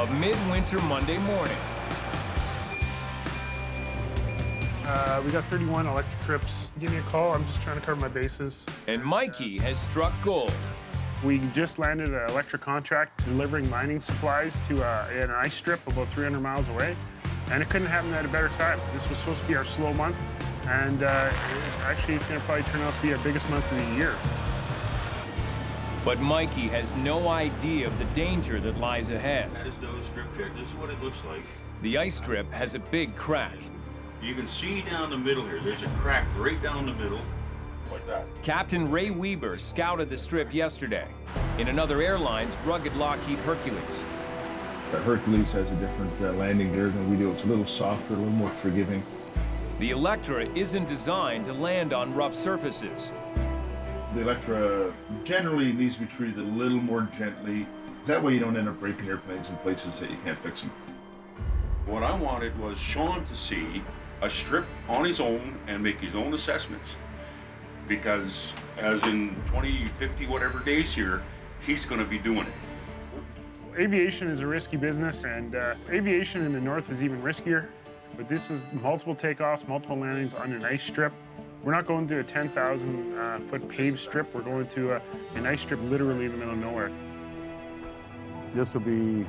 of midwinter Monday morning. We got 31 Electra trips. Give me a call, I'm just trying to cover my bases. And Mikey has struck gold. We just landed an Electra contract delivering mining supplies to an ice strip about 300 miles away, and it couldn't happen at a better time. This was supposed to be our slow month, and actually it's going to probably turn out to be our biggest month of the year. But Mikey has no idea of the danger that lies ahead. That is the strip check. This is what it looks like. The ice strip has a big crack. You can see down the middle here. There's a crack right down the middle, like that. Captain Ray Weber scouted the strip yesterday in another airline's rugged Lockheed Hercules. The Hercules has a different landing gear than we do. It's a little softer, a little more forgiving. The Electra isn't designed to land on rough surfaces. The Electra generally needs to be treated a little more gently. That way you don't end up breaking airplanes in places that you can't fix them. What I wanted was Sean to see a strip on his own and make his own assessments. Because as in 20, 50, whatever days here, he's going to be doing it. Aviation is a risky business, and aviation in the north is even riskier. But this is multiple takeoffs, multiple landings on an ice strip. We're not going to a 10,000 foot paved strip. We're going to an ice strip literally in the middle of nowhere. This will be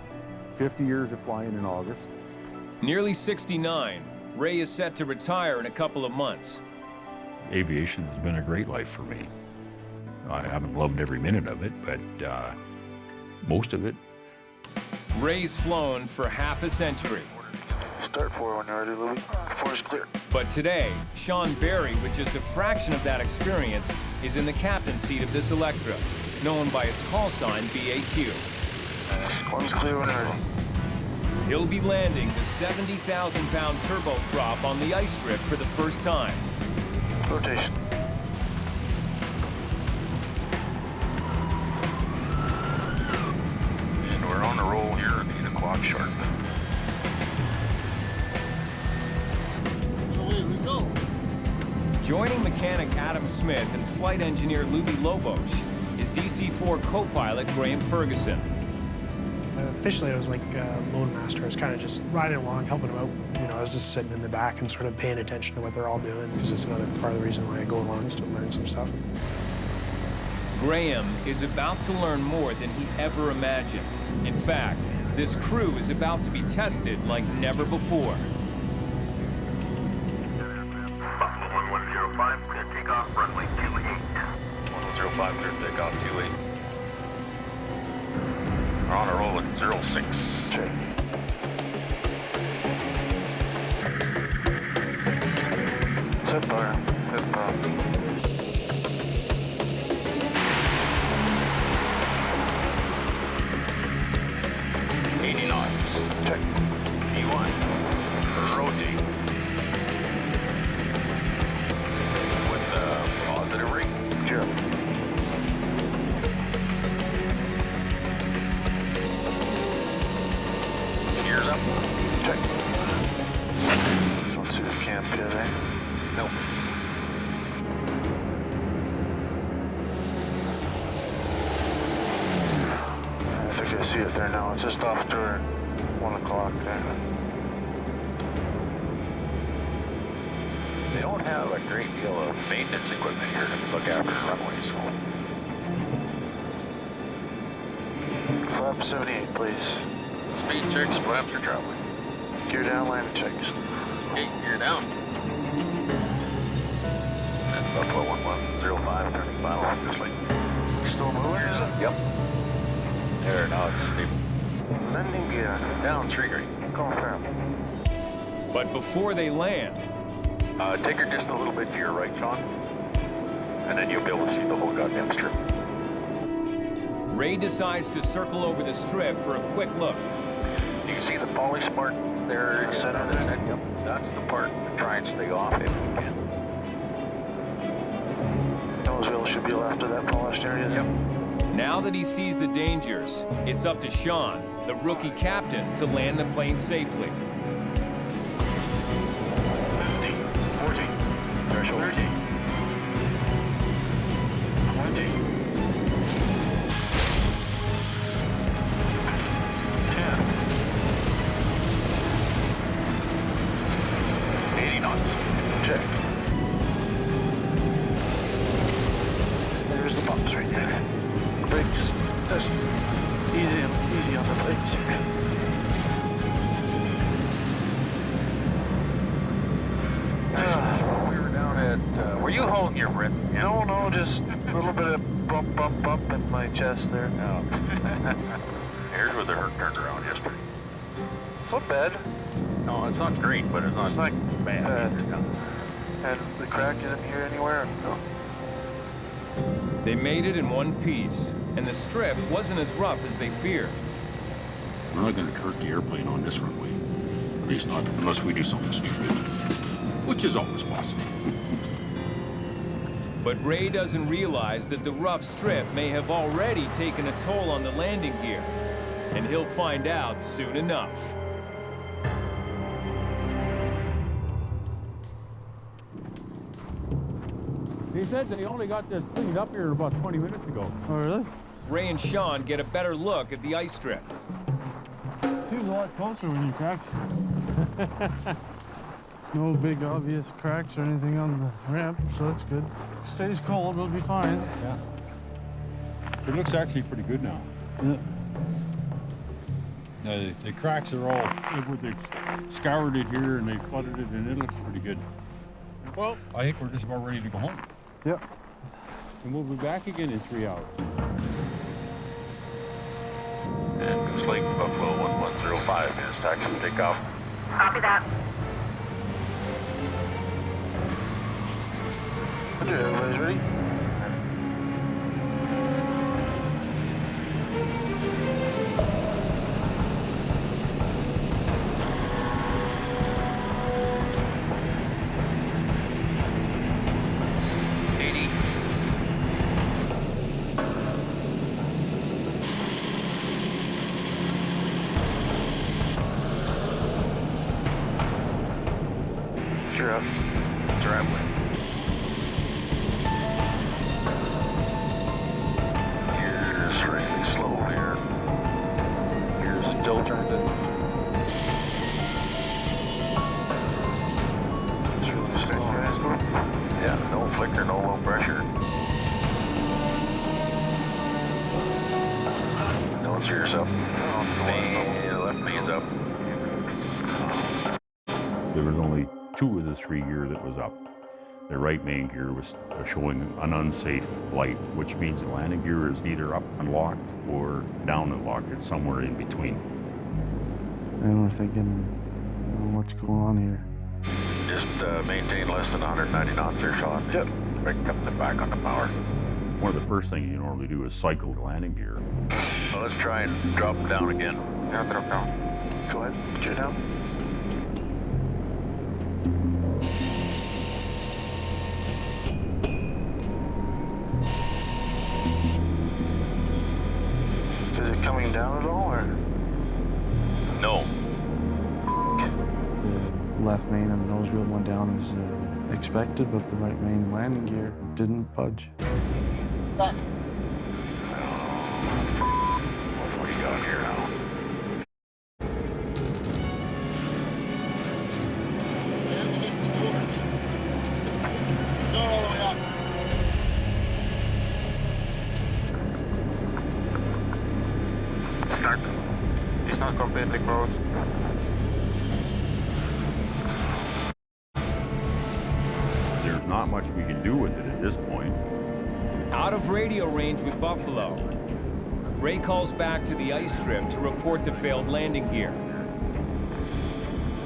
50 years of flying in August. Nearly 69, Ray is set to retire in a couple of months. Aviation has been a great life for me. I haven't loved every minute of it, but most of it. Ray's flown for half a century. Start 4 when you're ready, Louis. 4 is clear. But today, Sean Barry, with just a fraction of that experience, is in the captain's seat of this Electra, known by its call sign BAQ. 1's clear when you're ready. He'll be landing the 70,000-pound turboprop on the ice strip for the first time. Rotation. And we're on the roll here at 8 o'clock sharp. Away we go. Joining mechanic Adam Smith and flight engineer Luby Lobos is DC-4 co-pilot Graham Ferguson. Officially, I was like load master. I was kind of just riding along, helping them out. You know, I was just sitting in the back and sort of paying attention to what they're all doing, because it's another part of the reason why I go along is to learn some stuff. Graham is about to learn more than he ever imagined. In fact, this crew is about to be tested like never before. Buffalo 1105, clear takeoff, runway 28. 1105, clear takeoff, 28. We're on a roll at 06. Check. Set fire. Hit prop. 80 knots. Check. E1. Rotate. With positive ring. Sure. Gears up. Check. Let's see if camp here, eh? Nope. I think I see it there now. It's just off to 1 o'clock there. They don't have a great deal of maintenance equipment here to look after the runways. Flap 78, please. Speed checks, flaps are traveling. Gear down, landing checks. Okay, gear down. That's Buffalo 1105, turning final, officially. Still moving, is it? Yep. There, now it's stable. Landing gear. Down, 3 green. Confirm. But before they land, Take her just a little bit to your right, Sean. And then you'll be able to see the whole goddamn strip. Ray decides to circle over the strip for a quick look. You can see the polish markings there set on his head. Yep, that's the part to try and stay off if you can. Nose wheel should be left of that polished area. Yep. Now that he sees the dangers, it's up to Sean, the rookie captain, to land the plane safely. 50, 40, threshold 30, 20, 10, your breath? Yeah. No, just a little bit of bump in my chest there. No. Here's where the hurt turned around yesterday. It's not bad. No, it's not great, but it's not bad. And the crack isn't here anywhere? No. They made it in one piece, and the strip wasn't as rough as they feared. We're not going to hurt the airplane on this runway. At least not unless we do something stupid, which is always possible. But Ray doesn't realize that the rough strip may have already taken a toll on the landing gear, and he'll find out soon enough. He said they only got this cleaned up here about 20 minutes ago. Oh, really? Ray and Sean get a better look at the ice strip. Seems a lot closer when you crack. No big obvious cracks or anything on the ramp, so that's good. Stays cold, it'll be fine. Yeah. It looks actually pretty good now. Yeah. The cracks are all, they've scoured it here and they flooded it and it looks pretty good. Well, I think we're just about ready to go home. Yep. And we'll be back again in 3 hours. And Goose Lake, Buffalo 1105 is taxi and takeoff. Copy that. Everybody's ready? Sure up. Driveway. Here's really slow here. Here's a tilt turned in. It's really slow. Yeah, no flicker, no low pressure. Don't screw yourself. Left knee's up. There was only 2 of the 3 gear that was up. The right main gear was showing an unsafe light, which means the landing gear is either up and locked or down and locked. It's somewhere in between. And we're thinking, what's going on here? Just maintain less than 190 knots there, Sean. Yep. Bring up the back on the power. One of the first things you normally do is cycle the landing gear. Well, let's try and drop them down again. Yeah, drop down. Go ahead, put you down. Is it coming down at all, or? No. The left main and the nose wheel went down as expected, but the right main landing gear didn't budge. Stop. What do you got here now? Start. It's not completely closed. There's not much we can do with it at this point. Out of radio range with Buffalo, Ray calls back to the ice strip to report the failed landing gear.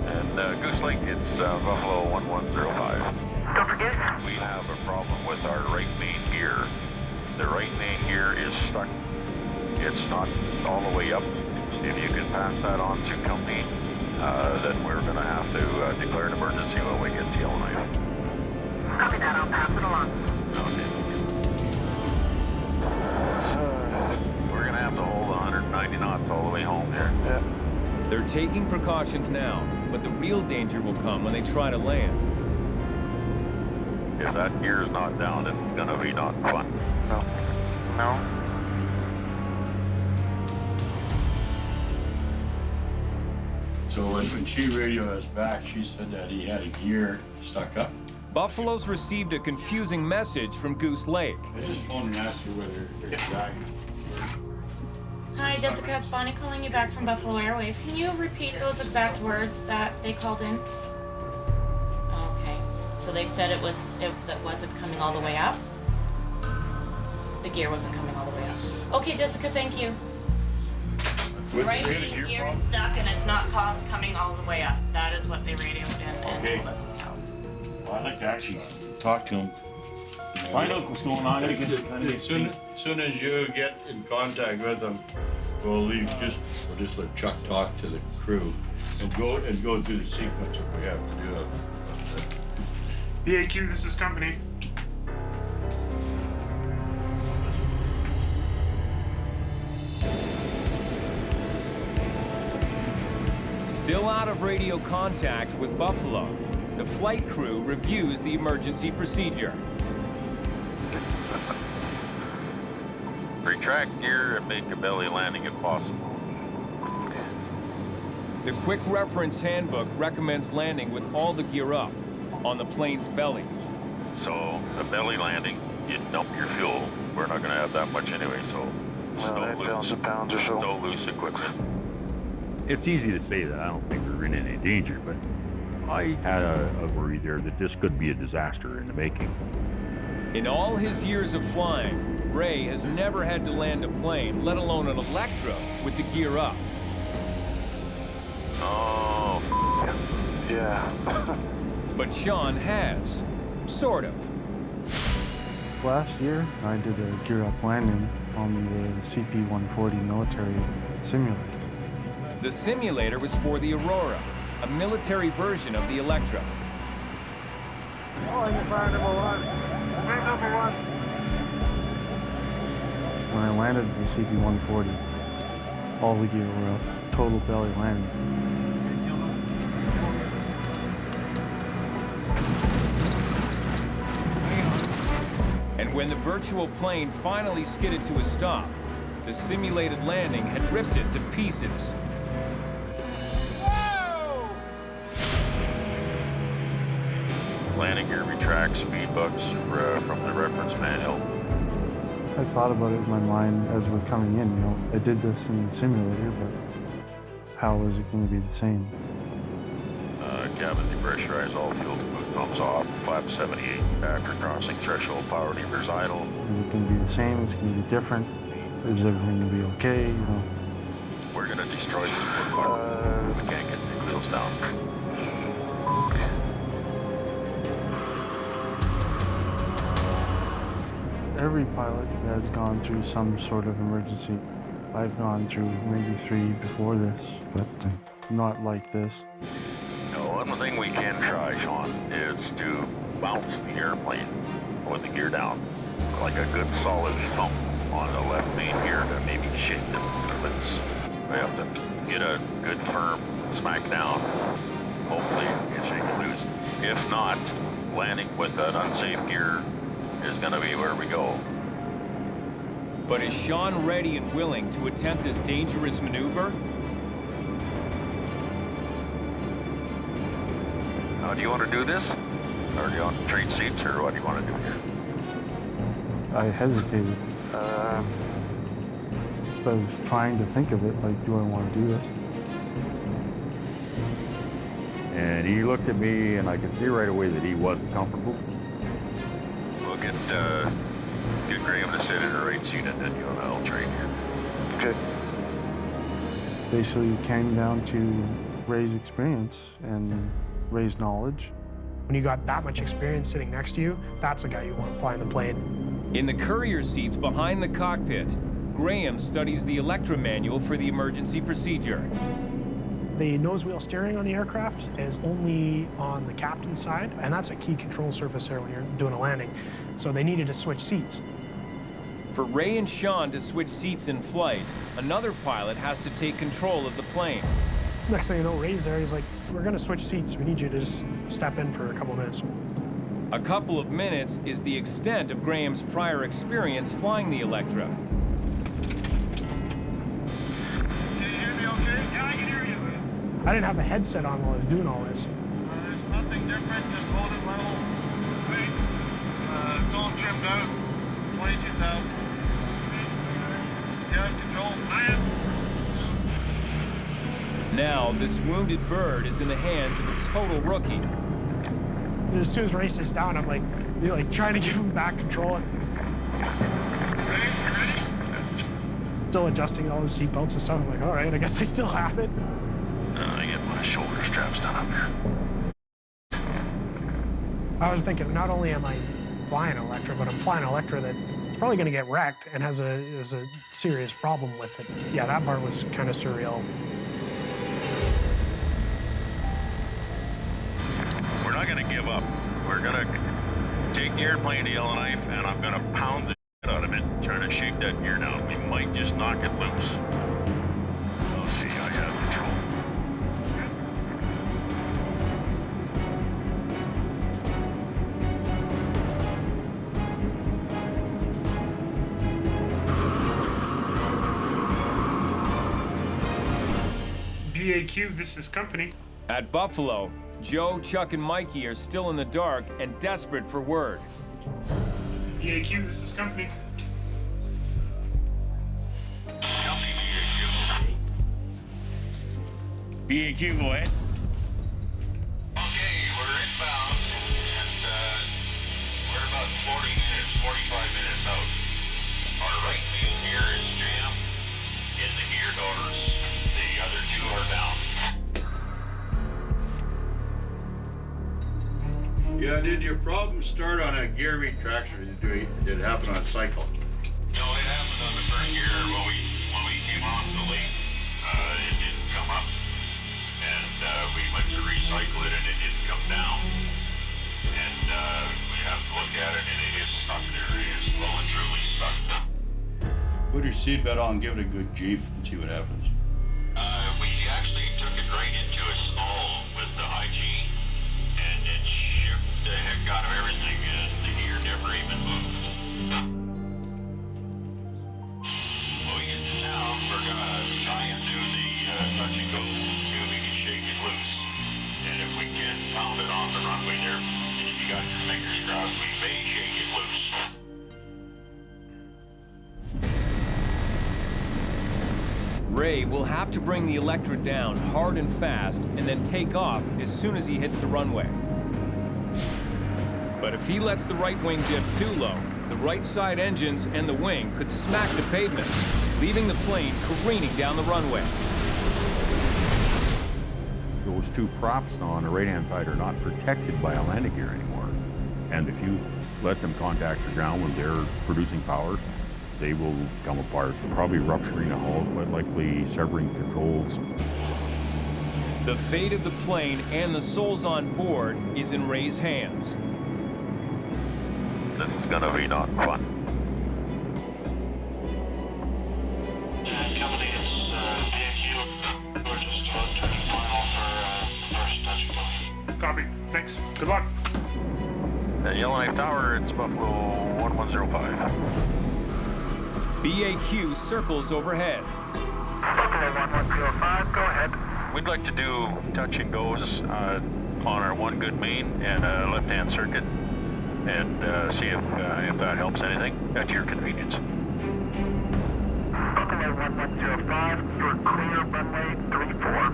And Goose Lake, it's Buffalo 1105. Don't forget. We have a problem with our right main gear. The right main gear is stuck. It's not all the way up. If you can pass that on to company, then we're going to have to declare an emergency when we get to Yellowknife. Copy that. I'll pass it along. Okay. We're going to have to hold 190 knots all the way home here. Yeah. They're taking precautions now, but the real danger will come when they try to land. If that gear's not down, it's going to be not fun. No. No. So when she radioed us back, she said that he had a gear stuck up. Buffalo's received a confusing message from Goose Lake. I just phoned and asked her whether there's a guy. Hi, Jessica. It's Bonnie calling you back from Buffalo Airways. Can you repeat those exact words that they called in? Okay. So they said it wasn't coming all the way up. The gear wasn't coming all the way up. Okay, Jessica, thank you. Right main gear is stuck and it's not coming all the way up. That is what they radioed and told us to tell. Well, I'd like to actually talk to him. Find out what's going on. As soon as you get in contact with them, we'll just let Chuck talk to the crew and go through the sequence that we have to do. BAQ, this is company. Still out of radio contact with Buffalo, the flight crew reviews the emergency procedure. Retract gear and make a belly landing if possible. The quick reference handbook recommends landing with all the gear up on the plane's belly. So the belly landing, you dump your fuel. We're not going to have that much anyway, so Well, 8,000 pounds or so. no loose equipment. It's easy to say that I don't think we're in any danger, but I had a worry there that this could be a disaster in the making. In all his years of flying, Ray has never had to land a plane, let alone an Electra, with the gear up. Oh, yeah. But Sean has, sort of. Last year, I did a gear-up landing on the CP-140 military simulator. The simulator was for the Aurora, a military version of the Electra. Oh, you fire number one. Fire number one. When I landed the CP-140, all the gear were up, total belly landing. And when the virtual plane finally skidded to a stop, the simulated landing had ripped it to pieces. landing gear retract speed books from the reference manual. I thought about it in my mind as we're coming in, you know. I did this in the simulator, but how is it going to be the same? Cabin depressurize, all fuel pumps off, flap 78 after crossing threshold, power levers idle. Is it going to be the same? Is it going to be different? Is everything going to be okay, you know? We're going to destroy this power. We can't get the wheels down. Every pilot has gone through some sort of emergency. I've gone through maybe 3 before this, but not like this. One thing we can try, Sean, is to bounce the airplane with the gear down, like a good solid thump on the left main gear to maybe shake the loose. We have to get a good firm smack down. Hopefully you shake it loose. If not, landing with an unsafe gear is going to be where we go. But is Sean ready and willing to attempt this dangerous maneuver? Do you want to do this? Or do you want to trade seats, or what do you want to do here? I hesitated. I was trying to think of it, like, do I want to do this? And he looked at me, and I could see right away that he wasn't comfortable. We'll get Graham to sit in the right seat, and then you and I'll trade here. Okay. Basically, it came down to Ray's experience and Ray's knowledge. When you got that much experience sitting next to you, that's the guy you want flying the plane. In the courier seats behind the cockpit, Graham studies the Electra manual for the emergency procedure. The nose wheel steering on the aircraft is only on the captain's side, and that's a key control surface there when you're doing a landing. So they needed to switch seats. For Ray and Sean to switch seats in flight, another pilot has to take control of the plane. Next thing you know, Ray's there, he's like, we're gonna switch seats. We need you to just step in for a couple of minutes. A couple of minutes is the extent of Graham's prior experience flying the Electra. I didn't have a headset on while I was doing all this. There's nothing different, just hold it level. Wait. It's all trimmed out. 22,000. Yeah, control. Now, this wounded bird is in the hands of a total rookie. as soon as Ray sits down, I'm like, trying to give him back control. Still adjusting all the seatbelts and stuff. I'm like, all right, I guess I still have it. I get my shoulder straps done up here. I was thinking, not only am I flying an Electra, but I'm flying an Electra that's probably going to get wrecked and has a serious problem with it. Yeah, that part was kind of surreal. We're not going to give up. We're going to take the airplane to Yellowknife, and I'm going to pound the shit out of it, trying to shake that gear down. We might just knock it loose. We'll see how you have control. BAQ, this is company. At Buffalo, Joe, Chuck, and Mikey are still in the dark and desperate for word. BAQ, this is company. BAQ, go ahead. Okay, we're inbound, and we're about 40 minutes, 45 minutes out. Our right main gear is jammed in the gear doors. The other two are down. Yeah, did your problem start on a gear retraction, or did it happen on cycle? No, it happened on the first gear when we came off so late. It didn't come up, and we went to recycle it, and it didn't come down. And we have to look at it, and it is stuck there. It is well and truly stuck. Put your seatbelt on, give it a good G and see what happens. We actually took it right into a stall with the high G, and it shook the heck out of everything, and the gear never even moved. When we get to town, we're gonna try and do the touch and go, see if we can shake it loose. And if we can pound it on the runway there, and if you got your fingers crossed, we may shake it loose. Ray will have to bring the Electra down hard and fast and then take off as soon as he hits the runway. But if he lets the right wing dip too low, the right side engines and the wing could smack the pavement, leaving the plane careening down the runway. Those two props on the right-hand side are not protected by a landing gear anymore. And if you let them contact the ground when they're producing power, they will come apart, probably rupturing a hull, quite likely severing controls. The fate of the plane and the souls on board is in Ray's hands. This is gonna be not fun. Company, it's BAQ. We're just about turning final for first touch and go. Copy. Thanks. Good luck. Yellowknife Tower, it's Buffalo 1105. BAQ circles overhead. Buffalo 1105, go ahead. We'd like to do touch and goes on our one good main and a left-hand circuit, and see if that helps anything at your convenience. Buffalo 1105, you're clear runway 34.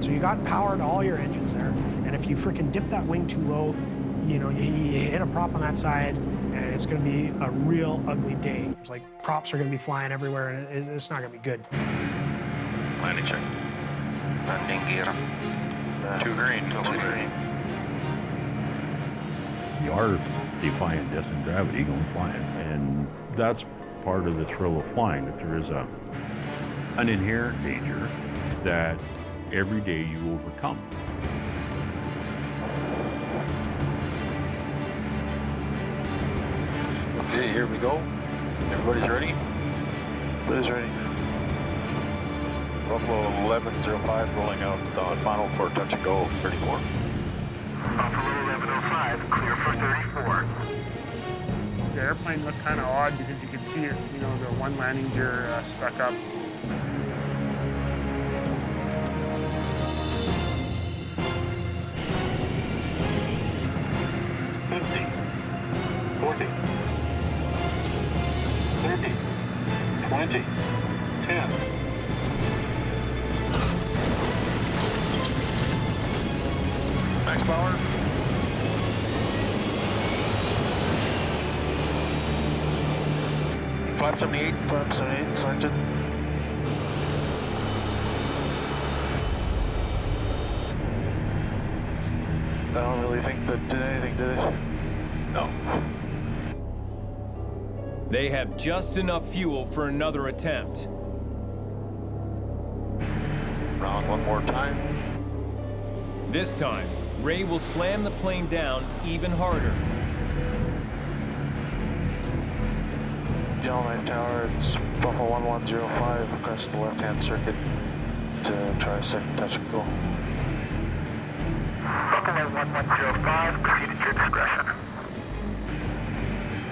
So you got power to all your engines there, and if you freaking dip that wing too low, you hit a prop on that side, and it's going to be a real ugly day. It's like props are going to be flying everywhere, and it's not going to be good. Landing check. Landing gear. 2 green. 2 green. You are defying death and gravity going flying, and that's part of the thrill of flying, that there is an inherent danger that every day you overcome. Okay, here we go. Everybody's ready? Everybody's ready. Buffalo 1105 rolling out on final for touch and go 34. Buffalo 1105, clear for 34. The airplane looked kind of odd because you could see it, the one landing gear stuck up. 20. 10. Max power. Flap 78. Flap 78 selected. I don't really think that did anything, did it? No. They have just enough fuel for another attempt. Round one more time. This time, Ray will slam the plane down even harder. Yellowknife Tower, it's Buffalo 1105 across the left-hand circuit to try a second touch and go. Buffalo 1105, proceed at your discretion.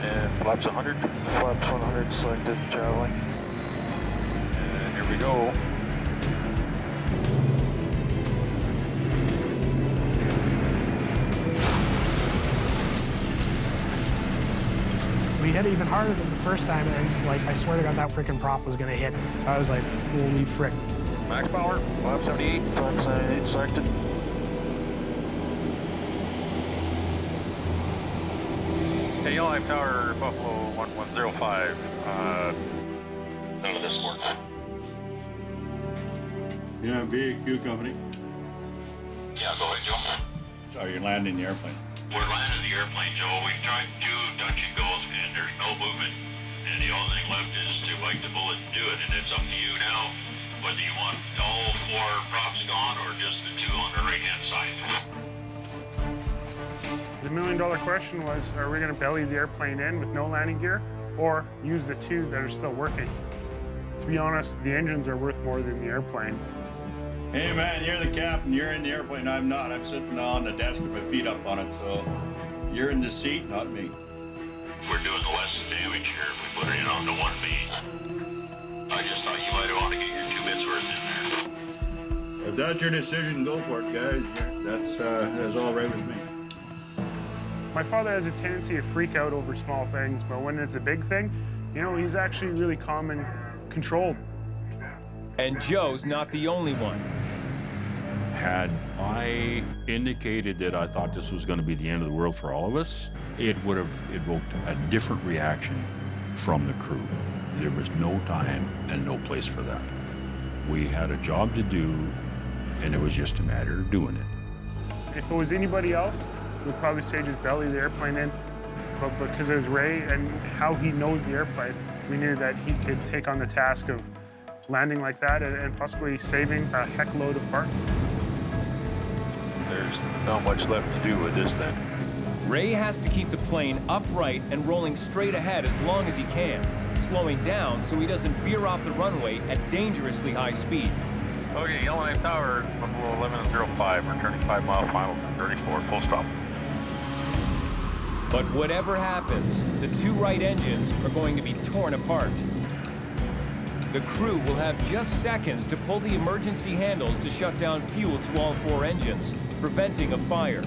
And flaps 100. Flaps 100 selected, traveling. And here we go. We hit even harder than the first time, and like I swear to God, that freaking prop was gonna hit. I was like, holy frick. Max power, flap 78. Flap 78 selected. Hey, Yellowknife Tower, Buffalo 1105. None of this works. Yeah, BAQ company. Yeah, go ahead, Joe. So you're landing the airplane. We're landing the airplane, Joe. We've tried 2 touch and goes, and there's no movement. And the only thing left is to bite the bullet and do it. And it's up to you now whether you want all 4 props gone or just the 2 on the right-hand side. The $1 million question was, are we going to belly the airplane in with no landing gear or use the 2 that are still working? To be honest, the engines are worth more than the airplane. Hey man, you're the captain, you're in the airplane, I'm not. I'm sitting on the desk with my feet up on it, so you're in the seat, not me. We're doing the less damage here if we put it in on the 1 beam. I just thought you might want to get your 2 bits worth in there. If that's your decision, go for it, guys. That's all right with me. My father has a tendency to freak out over small things, but when it's a big thing, you know, he's actually really calm and controlled. And Joe's not the only one. Had I indicated that I thought this was going to be the end of the world for all of us, it would have evoked a different reaction from the crew. There was no time and no place for that. We had a job to do, and it was just a matter of doing it. If it was anybody else, we'd probably say just belly the airplane in. But because it was Ray and how he knows the airplane, we knew that he could take on the task of landing like that and possibly saving a heck load of parts. There's not much left to do with this then. Ray has to keep the plane upright and rolling straight ahead as long as he can, slowing down so he doesn't veer off the runway at dangerously high speed. Okay, Yellowknife Tower, Buffalo 1105, returning 5 mile final to 34, full stop. But whatever happens, the 2 right engines are going to be torn apart. The crew will have just seconds to pull the emergency handles to shut down fuel to all 4 engines, preventing a fire.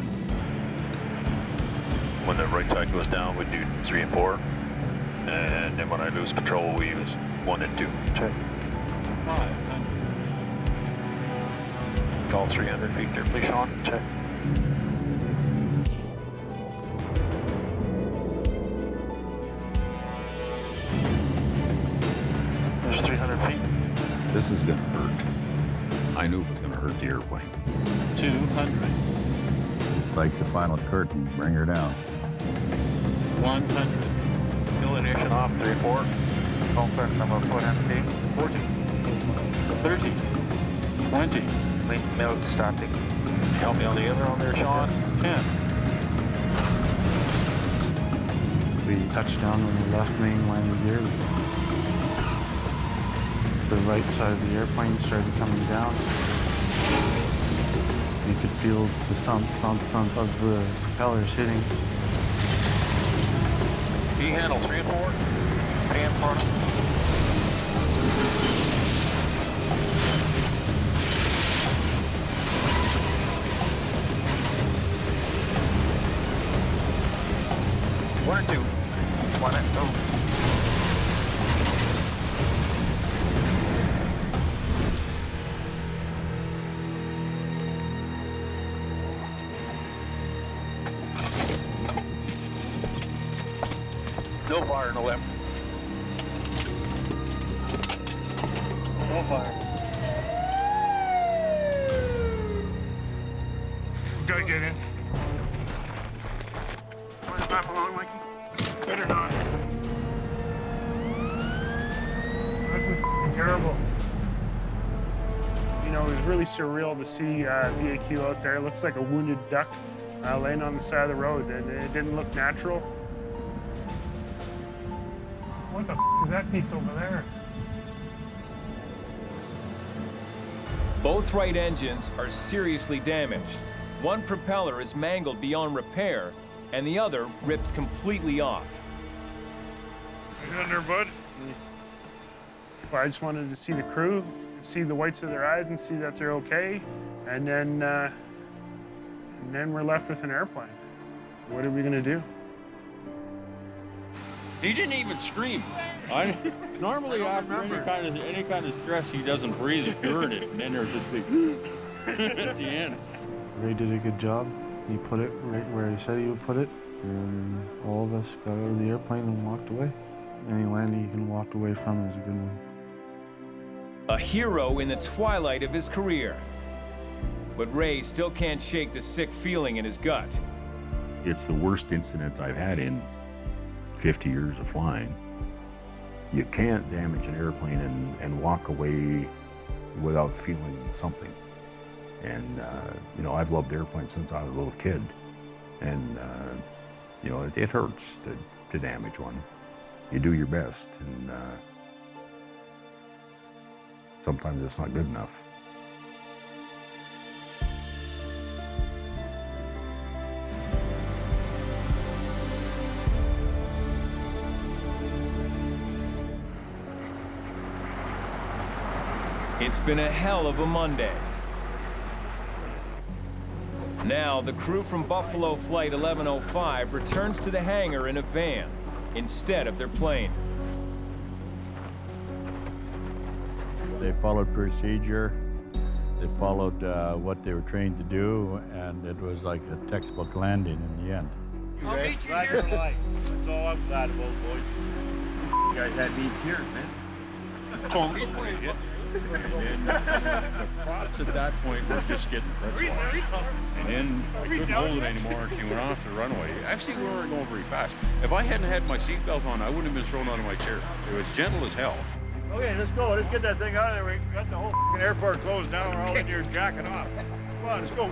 When the right side goes down, we do 3 and 4. And then when I lose control, we use 1 and 2. Check. 500. Call 300 feet there, please, Sean. Check. There's 300 feet. This is going to hurt. I knew it was going to hurt the airplane. 200. It's like the final curtain. Bring her down. 100. Fuel ignition off, 3-4. Call first number 400 feet. 40. 30. 20. Link mode stopping. Help me on the other on there, Sean. 10. We touched down on the left main landing gear. The right side of the airplane started coming down. You could feel the thump, thump, thump of the propellers hitting. E-handle 3 and 4. Pan front. One and 2. 1 and 2. fire in the left. No fire. Gotta get in. Want to map along, Mikey? Better not. This is terrible. You know, it was really surreal to see VAQ out there. It looks like a wounded duck laying on the side of the road, and it didn't look natural. What the is that piece over there? Both right engines are seriously damaged. One propeller is mangled beyond repair, and the other ripped completely off. You in there, bud? Well, I just wanted to see the crew, see the whites of their eyes and see that they're okay, and then we're left with an airplane. What are we gonna do? He didn't even scream. Normally after any kind of stress, he doesn't breathe, he's doing it, and then there's this big at the end. Ray did a good job. He put it right where he said he would put it, and all of us got out of the airplane and walked away. Any landing you can walk away from is a good one. A hero in the twilight of his career. But Ray still can't shake the sick feeling in his gut. It's the worst incident I've had in 50 years of flying. You can't damage an airplane and walk away without feeling something. And, you know, I've loved airplanes since I was a little kid. And, you know, it hurts to damage one. You do your best, and sometimes it's not good enough. It's been a hell of a Monday. Now, the crew from Buffalo Flight 1105 returns to the hangar in a van instead of their plane. They followed procedure. They followed what they were trained to do, and it was like a textbook landing in the end. I'll meet you here. That's all I'm glad about, boys. You guys had me in tears, man. And the props at that point were just getting pretzelized. And then I couldn't hold it anymore, and she went off the runway. Actually, we weren't going very fast. If I hadn't had my seatbelt on, I wouldn't have been thrown out of my chair. It was gentle as hell. Okay, let's go. Let's get that thing out of there. We got the whole airport closed down. We're all in here jacking off. Come on, let's go.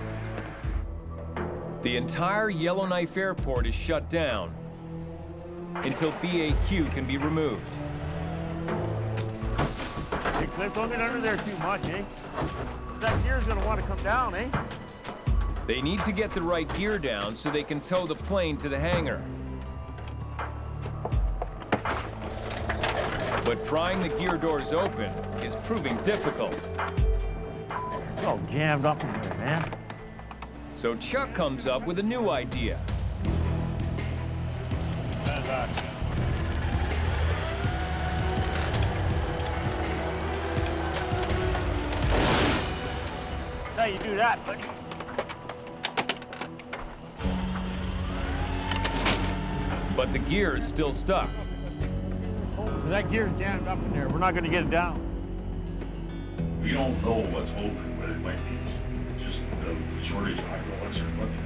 The entire Yellowknife Airport is shut down until BAQ can be removed. Hey, Cliff, don't get under there too much, eh? That gear's gonna want to come down, eh? They need to get the right gear down so they can tow the plane to the hangar. But prying the gear doors open is proving difficult. It's all jammed up in there, man. So Chuck comes up with a new idea. That's how you do that, buddy. But the gear is still stuck. That gear's jammed up in there. We're not gonna get it down. We don't know what's open, but it might be just the shortage of hydraulics or equipment.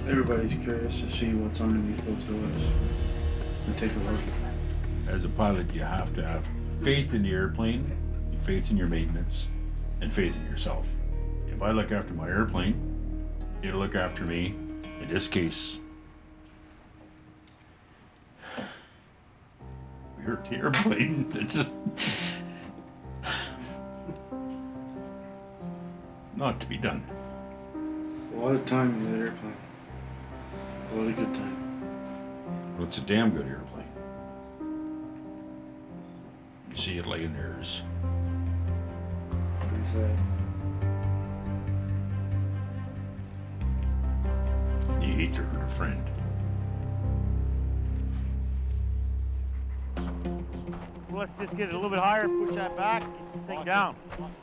Everybody's curious to see what's underneath those doors and take a look. As a pilot, you have to have faith in the airplane, faith in your maintenance, and faith in yourself. If I look after my airplane, it'll look after me. In this case, we hurt the airplane. It's just not to be done. A lot of time in that airplane. A lot of good time. Well, it's a damn good airplane. You see it laying there is Pretty sad. you hate to hurt a friend. Well, let's just get it a little bit higher, push that back, get this thing down,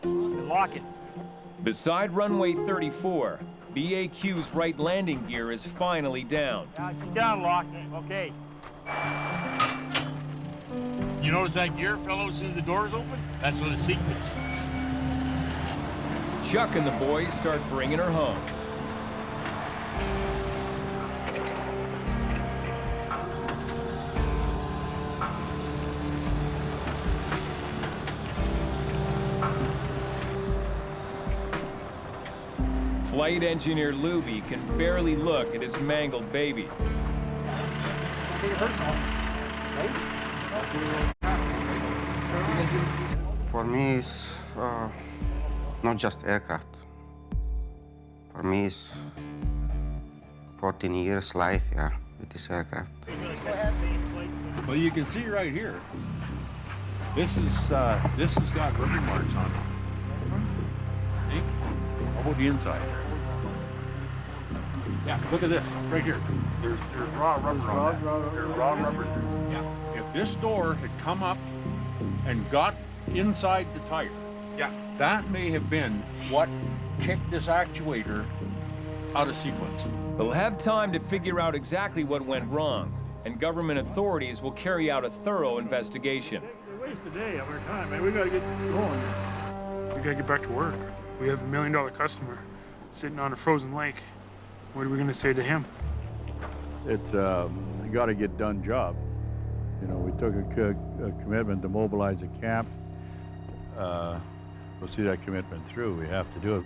and lock it. Beside runway 34, BAQ's right landing gear is finally down. Now, it's down, lock. Okay. You notice that gear fell out as soon as the doors open? That's for the sequence. Chuck and the boys start bringing her home. Flight engineer Luby can barely look at his mangled baby. For me, it's not just aircraft. For me, it's 14 years life, yeah, with this aircraft. Well, you can see right here. This has got rubber marks on it. See? How about the inside? Yeah, look at this right here. There's raw rubber on that. There's raw rubber. Yeah. If this door had come up and got inside the tire, yeah, that may have been what kicked this actuator out of sequence. They'll have time to figure out exactly what went wrong, and government authorities will carry out a thorough investigation. They waste a day of our time, man. We gotta get going. We gotta get back to work. We have $1 million customer sitting on a frozen lake. What are we gonna say to him? It's a gotta get done job. You know, we took a commitment to mobilize a camp. We'll see that commitment through. We have to do it.